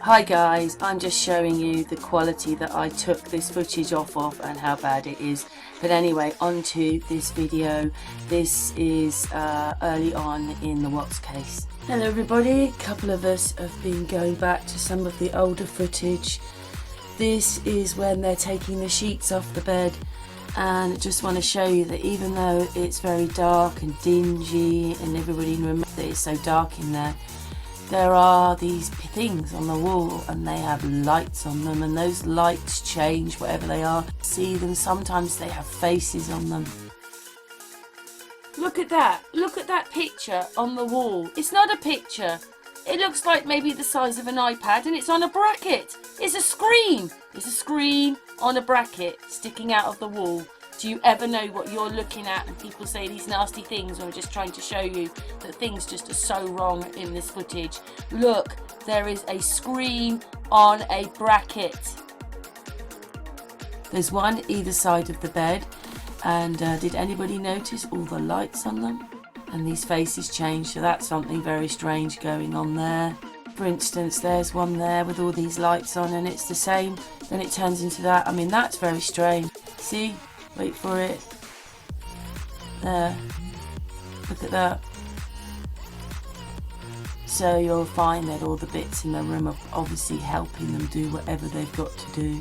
Hi guys, I'm just showing you the quality that I took this footage off of and how bad it is. But anyway, on to this video. This is early on in the Watts case. Hello everybody, a couple of us have been going back to some of the older footage. This is when they're taking the sheets off the bed, and I just want to show you that even though it's very dark and dingy and everybody remembers that it's so dark in there, there are these things on the wall and they have lights on them, and those lights change whatever they are. See them, sometimes they have faces on them. Look at that picture on the wall. It's not a picture. It looks like maybe the size of an iPad, and it's on a bracket. It's a screen. It's a screen on a bracket sticking out of the wall. Do you ever know what you're looking at? And people say these nasty things when we're just trying to show you that things just are so wrong in this footage. Look, there is a screen on a bracket. There's one either side of the bed, and did anybody notice all the lights on them? And these faces change, so that's something very strange going on there. For instance, there's one there with all these lights on and it's the same, then it turns into that. I mean, that's very strange. See? Wait for it. There. Look at that. So you'll find that all the bits in the room are obviously helping them do whatever they've got to do.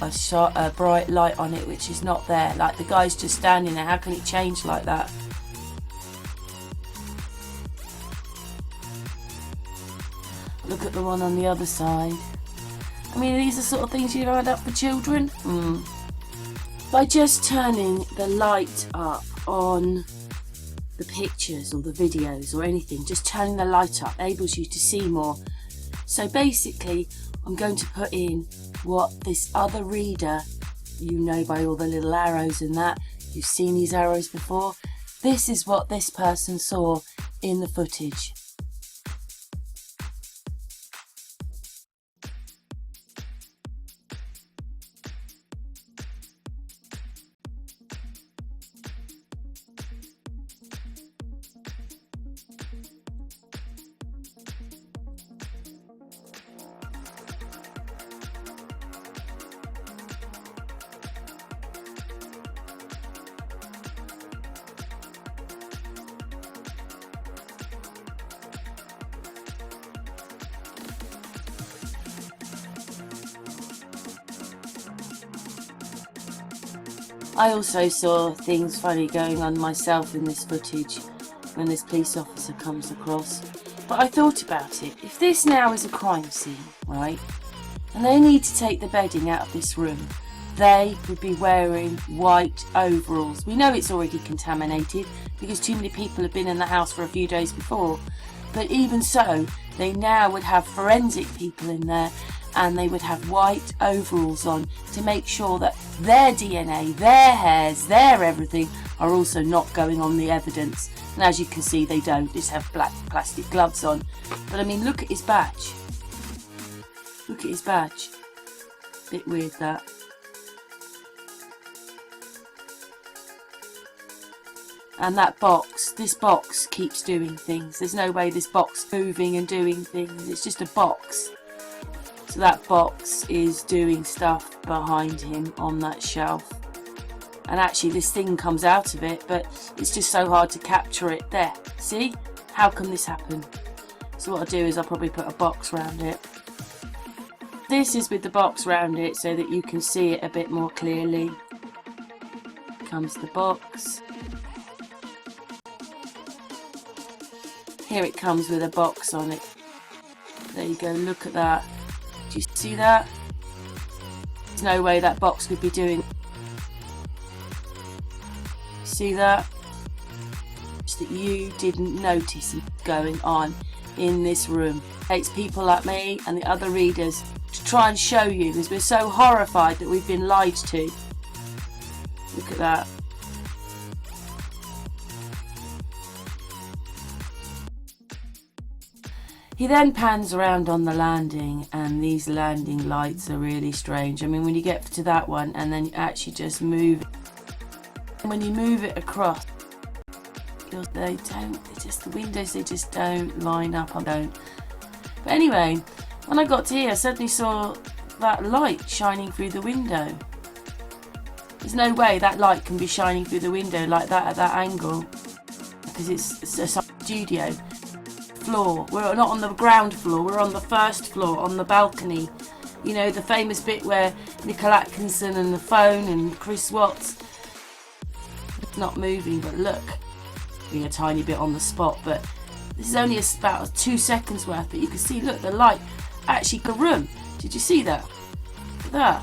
I shot a bright light on it which is not there. Like, the guy's just standing there. How can it change like that? Look at the one on the other side. I mean, these are sort of things you add up for children. By just turning the light up on the pictures or the videos or anything, just turning the light up enables you to see more. So basically, I'm going to put in what this other reader, you know by all the little arrows and that, you've seen these arrows before. This is what this person saw in the footage. I also saw things funny going on myself in this footage when this police officer comes across. But I thought about it. If this now is a crime scene, right, and they need to take the bedding out of this room, they would be wearing white overalls. We know it's already contaminated because too many people have been in the house for a few days before. But even so, they now would have forensic people in there, and they would have white overalls on to make sure that their DNA, their hairs, their everything are also not going on the evidence. And as you can see, they don't. Just have black plastic gloves on. But I mean, look at his badge. Look at his badge. Bit weird, that. And that box, this box keeps doing things. There's no way this box moving and doing things. It's just a box. So that box is doing stuff behind him on that shelf. And actually this thing comes out of it, but it's just so hard to capture it. There, see? How can this happen? So what I'll do is I'll probably put a box around it. This is with the box around it so that you can see it a bit more clearly. Comes the box. Here it comes with a box on it. There you go, look at that. Do you see that? There's no way that box could be doing. See that? Just that you didn't notice going on in this room. It takes people like me and the other readers to try and show you, because we're so horrified that we've been lied to. Look at that. He then pans around on the landing, and these landing lights are really strange. I mean, when you get to that one and then you actually just move it, and when you move it across, they don't, the windows, they just don't line up. I don't. But anyway, When I got to here, I suddenly saw that light shining through the window. There's no way that light can be shining through the window like that at that angle, because it's a studio floor. We're not on the ground floor, we're on the first floor, on the balcony. You know, the famous bit where Nicole Atkinson and the phone and Chris Watts. Not moving, but look, being a tiny bit on the spot, but this is only about 2 seconds worth, but you can see, look, the light actually the room. Did you see that? There.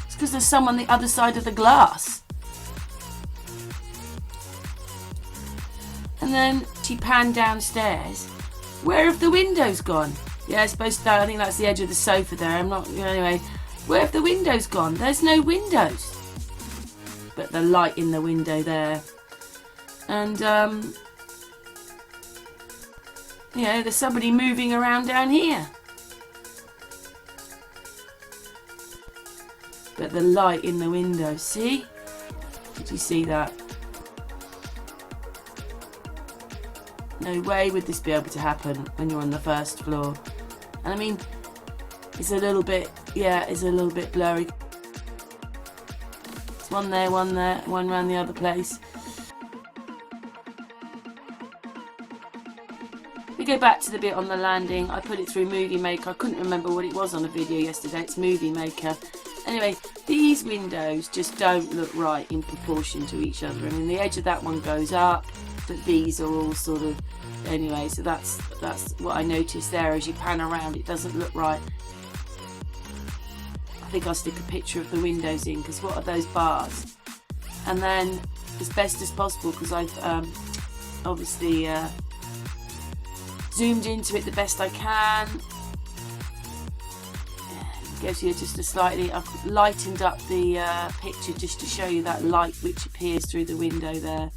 It's because there's someone on the other side of the glass. And then she panned downstairs. Where have the windows gone? Yeah, it's supposed to, I think that's the edge of the sofa there. I'm not, anyway. Where have the windows gone? There's no windows. But the light in the window there. And, you know, there's somebody moving around down here. But the light in the window, see? Did you see that? No way would this be able to happen when you're on the first floor. And I mean, it's a little bit, yeah, it's a little bit blurry. It's one there, one around the other place. We go back to the bit on the landing. I put it through Movie Maker. I couldn't remember what it was on a video yesterday. It's Movie Maker. Anyway, these windows just don't look right in proportion to each other. I mean, the edge of that one goes up, but these are all sort of, anyway, so that's what I noticed there. As you pan around, it doesn't look right. I think I'll stick a picture of the windows in, because what are those bars? And then, as best as possible, because I've obviously zoomed into it the best I can. Gives you just a slightly, I've lightened up the picture just to show you that light which appears through the window there.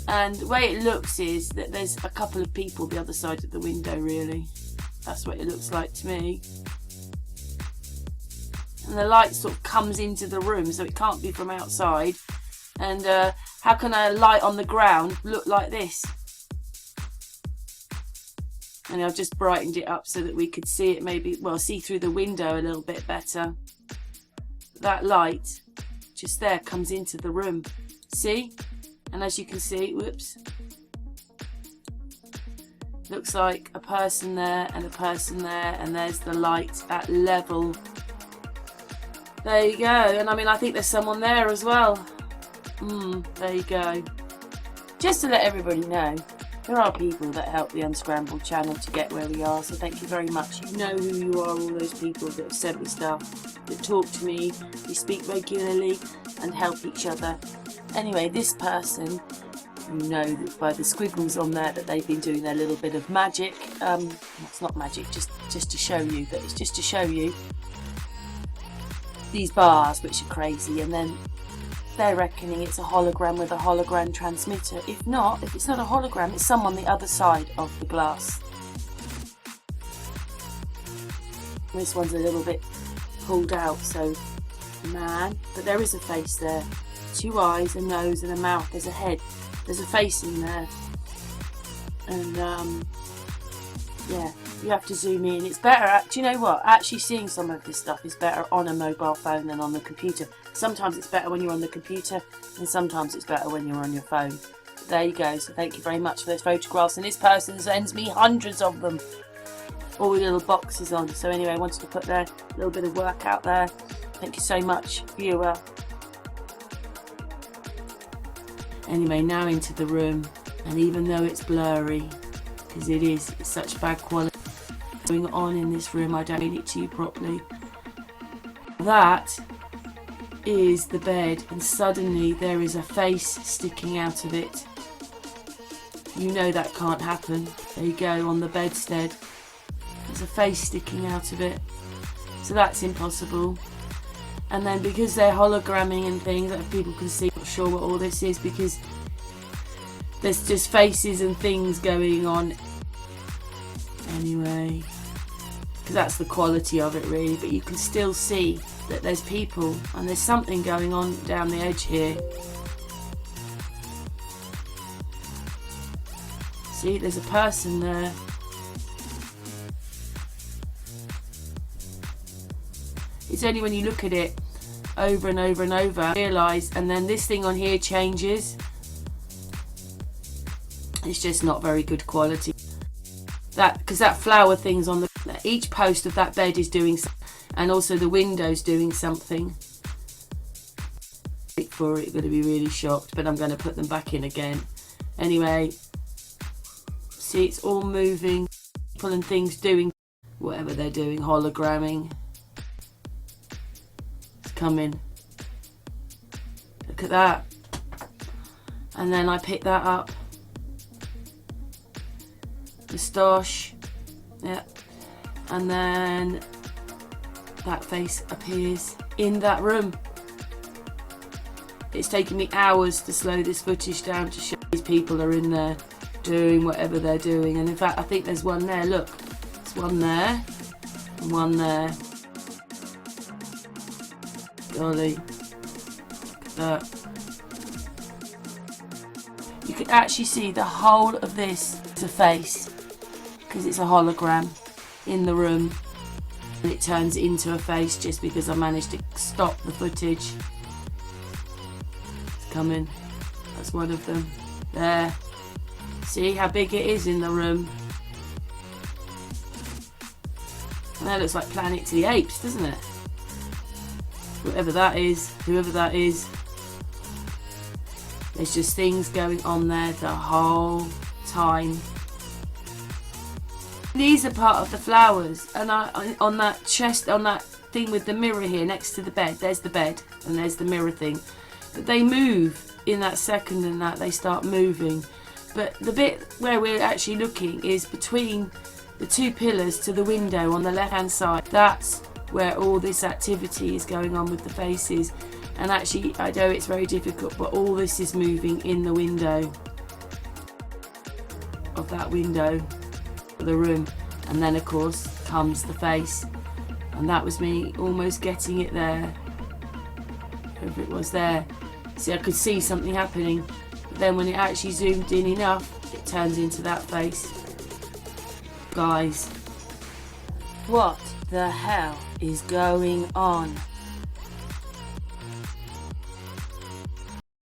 And the way it looks is that there's a couple of people the other side of the window, really. That's what it looks like to me. And the light sort of comes into the room, so it can't be from outside. And how can a light on the ground look like this? And I've just brightened it up so that we could see it maybe, well, see through the window a little bit better. That light just there comes into the room. See? And as you can see, whoops, looks like a person there and a person there, and there's the light at level. There you go. And I mean, I think there's someone there as well. There you go. Just to let everybody know, there are people that help the Unscrambled channel to get where we are, so thank you very much. You know who you are, all those people that have sent me stuff, that talk to me, we speak regularly and help each other. Anyway, this person, you know that by the squiggles on there that they've been doing their little bit of magic. It's not magic, just to show you, but it's just to show you these bars which are crazy, and then they're reckoning it's a hologram with a hologram transmitter. If it's not a hologram, it's someone the other side of the glass. This one's a little bit pulled out, so man, but there is a face there. 2 eyes, a nose and a mouth. There's a head. There's a face in there. And yeah, you have to zoom in. It's better, do you know what? Actually seeing some of this stuff is better on a mobile phone than on the computer. Sometimes it's better when you're on the computer, and sometimes it's better when you're on your phone. But there you go. So thank you very much for those photographs. And this person sends me hundreds of them, all with little boxes on. So anyway, I wanted to put a little bit of work out there. Thank you so much, viewer. Anyway, now into the room, and even though it's blurry, because it's such bad quality going on in this room, I don't read it to you properly. That is the bed, and suddenly there is a face sticking out of it. You know that can't happen. There you go, on the bedstead. There's a face sticking out of it. So that's impossible. And then because they're hologramming and things that people can see, I'm not sure what all this is, because there's just faces and things going on. Anyway, because that's the quality of it really, but you can still see that there's people and there's something going on down the edge here. See, there's a person there. It's only when you look at it over and over and over realise, and then this thing on here changes. It's just not very good quality. That, because that flower thing's on the, each post of that bed is doing something, and also the window's doing something. For it, going to be really shocked, but I'm going to put them back in again. Anyway, see, it's all moving, people and things doing whatever they're doing, hologramming. It's coming. Look at that. And then I pick that up. Moustache. Yeah. And then that face appears in that room. It's taken me hours to slow this footage down to show these people are in there doing whatever they're doing. And in fact, I think there's one there. Look, there's one there and one there. Golly, look at that. You can actually see the whole of this is a face, because it's a hologram in the room, and it turns into a face just because I managed to stop the footage. It's coming. That's one of them. There. See how big it is in the room? And that looks like Planet of the Apes, doesn't it? Whatever that is, whoever that is. There's just things going on there the whole time. These are part of the flowers, and on that chest, on that thing with the mirror here next to the bed, there's the bed and there's the mirror thing. But they move in that second, and that they start moving. But the bit where we're actually looking is between the two pillars to the window on the left hand side. That's where all this activity is going on with the faces. And actually, I know it's very difficult, but all this is moving in the window of that window of the room. And then of course comes the face, and that was me almost getting it there. If it was there, see, I could see something happening, but then when it actually zoomed in enough, it turns into that face. Guys, what the hell is going on?